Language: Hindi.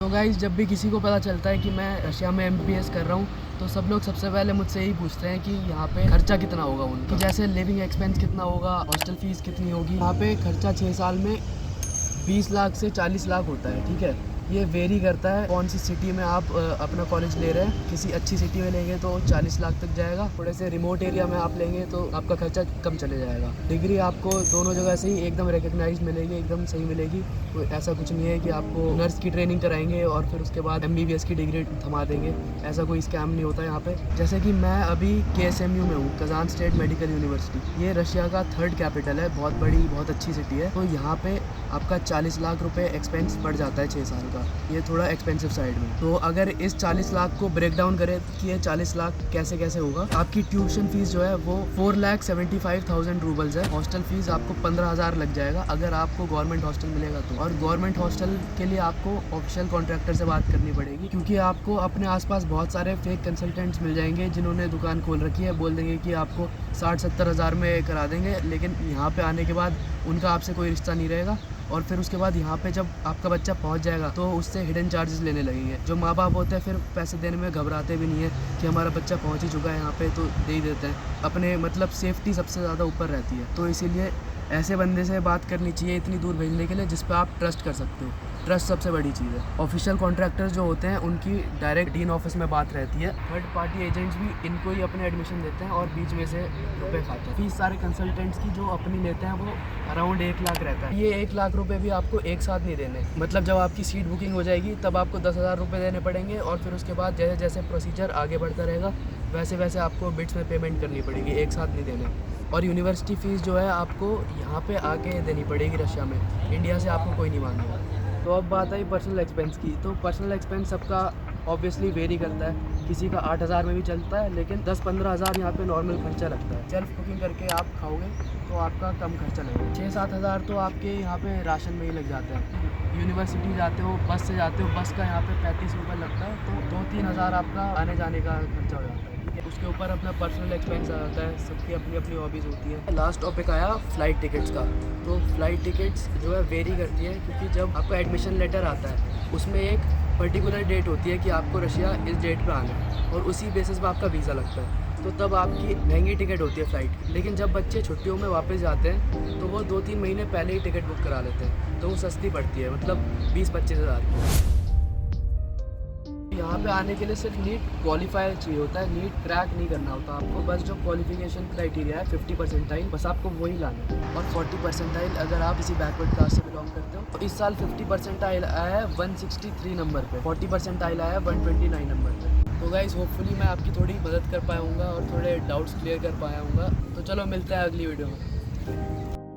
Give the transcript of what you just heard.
तो गाइस, जब भी किसी को पता चलता है कि मैं रशिया में MBBS कर रहा हूँ तो सब लोग सबसे पहले मुझसे यही पूछते हैं कि यहाँ पे खर्चा कितना होगा उनका, कि जैसे लिविंग एक्सपेंस कितना होगा, हॉस्टल फीस कितनी होगी। यहाँ पे खर्चा 6 साल में 20 लाख से 40 लाख होता है। ठीक है, ये वेरी करता है कौन सी सिटी में आप अपना कॉलेज ले रहे हैं। किसी अच्छी सिटी में लेंगे तो 40 लाख तक जाएगा, थोड़े से रिमोट एरिया में आप लेंगे तो आपका खर्चा कम चले जाएगा। डिग्री आपको दोनों जगह से ही एकदम रिकग्नाइज मिलेगी, एकदम सही मिलेगी। तो ऐसा कुछ नहीं है कि आपको नर्स की ट्रेनिंग कराएंगे और फिर उसके बाद MBBS की डिग्री थमा देंगे, ऐसा कोई स्कैम नहीं होता यहाँ पे। जैसे कि मैं अभी KSMU में हूँ, कजान स्टेट मेडिकल यूनिवर्सिटी। ये रशिया का 3rd कैपिटल है, बहुत बड़ी बहुत अच्छी सिटी है। तो यहाँ पे आपका 40 लाख रुपए एक्सपेंस पड़ जाता है 6 साल का। ये थोड़ा एक्सपेंसिव साइड में। तो अगर इस 40 लाख को ब्रेक डाउन करें कि ये 40 लाख कैसे कैसे होगा, आपकी ट्यूशन फीस जो है वो 4,75,000 रूबल्स है। हॉस्टल फीस आपको 15,000 लग जाएगा अगर आपको गवर्नमेंट हॉस्टल मिलेगा तो। और गवर्नमेंट हॉस्टल के लिए आपको ऑफिशियल कॉन्ट्रैक्टर से बात करनी पड़ेगी, क्योंकि आपको अपने आसपास बहुत सारे फेक कंसल्टेंट्स मिल जाएंगे जिन्होंने दुकान खोल रखी है। बोल देंगे कि आपको 60-70 हज़ार में करा देंगे, लेकिन यहाँ पे आने के बाद उनका आपसे कोई रिश्ता नहीं रहेगा। और फिर उसके बाद यहाँ पे जब आपका बच्चा पहुँच जाएगा तो उससे हिडन चार्जेस लेने लगेंगे। जो माँ बाप होते हैं फिर पैसे देने में घबराते भी नहीं है कि हमारा बच्चा पहुँच ही चुका है यहाँ पे, तो दे ही देते हैं। अपने मतलब सेफ्टी सबसे ज़्यादा ऊपर रहती है। तो इसीलिए ऐसे बंदे से बात करनी चाहिए इतनी दूर भेजने के लिए जिस पर आप ट्रस्ट कर सकते हो। ट्रस्ट सबसे बड़ी चीज़ है। ऑफिशियल कॉन्ट्रैक्टर्स जो होते हैं उनकी डायरेक्ट डीन ऑफिस में बात रहती है। थर्ड पार्टी एजेंट्स भी इनको ही अपने एडमिशन देते हैं और बीच में से रुपए खाते हैं। फीस सारे कंसल्टेंट्स की जो अपनी लेते हैं वो अराउंड 1 लाख रहता है। ये 1 लाख रुपए भी आपको एक साथ नहीं देने, मतलब जब आपकी सीट बुकिंग हो जाएगी तब आपको 10,000 रुपये देने पड़ेंगे। और फिर उसके बाद जैसे जैसे प्रोसीजर आगे बढ़ता रहेगा वैसे वैसे आपको बिट्स में पेमेंट करनी पड़ेगी, एक साथ नहीं देने। और यूनिवर्सिटी फ़ीस जो है आपको यहाँ पे आके देनी पड़ेगी रशिया में, इंडिया से आपको कोई नहीं मांगेगा। तो अब बात आई पर्सनल एक्सपेंस की। तो पर्सनल एक्सपेंस सबका ऑब्वियसली वेरी करता है। किसी का 8,000 में भी चलता है, लेकिन 10-15 हज़ार यहाँ पे नॉर्मल खर्चा लगता है। सेल्फ कुकिंग करके आप खाओगे तो आपका कम खर्चा लगेगा। 6-7 हज़ार तो आपके यहाँ पे राशन में ही लग जाता है। यूनिवर्सिटी जाते हो, बस से जाते हो, बस का यहाँ पे 35 रुपये लगता है, तो 2-3 हज़ार आपका आने जाने का खर्चा हो जाता है। ठीक है, उसके ऊपर अपना पर्सनल एक्सपेंस आ जाता है। सबकी अपनी अपनी हॉबीज़ होती है। लास्ट टॉपिक आया फ़्लाइट टिकट्स का। तो फ़्लाइट टिकट्स जो है वेरी करती है, क्योंकि जब आपका एडमिशन लेटर आता है उसमें एक पर्टिकुलर डेट होती है कि आपको रशिया इस डेट पे आना है, और उसी बेसिस पे आपका वीज़ा लगता है। तो तब आपकी महंगी टिकट होती है फ़्लाइट की। लेकिन जब बच्चे छुट्टियों में वापस जाते हैं तो वो 2-3 महीने पहले ही टिकट बुक करा लेते हैं, तो वो सस्ती पड़ती है, मतलब 20-25 हज़ार की। यहाँ पे आने के लिए सिर्फ नीट क्वालिफाई चाहिए होता है, नीट क्रैक नहीं करना होता आपको। बस जो क्वालिफिकेशन क्राइटेरिया है 50 परसेंटाइल, बस आपको वही लाना है। और 40 परसेंटाइल अगर आप किसी बैकवर्ड कास्ट से बिलोंग करते हो। तो इस साल 50 परसेंटाइल आया है 163 नंबर पे, 40 परसेंटाइल आया है 129 नंबर पे। तो गाइज़, होपफुली मैं आपकी थोड़ी मदद कर पाया हूँगा और थोड़े डाउट्स क्लियर कर पाया हूँगा। तो चलो मिलते हैं अगली वीडियो में।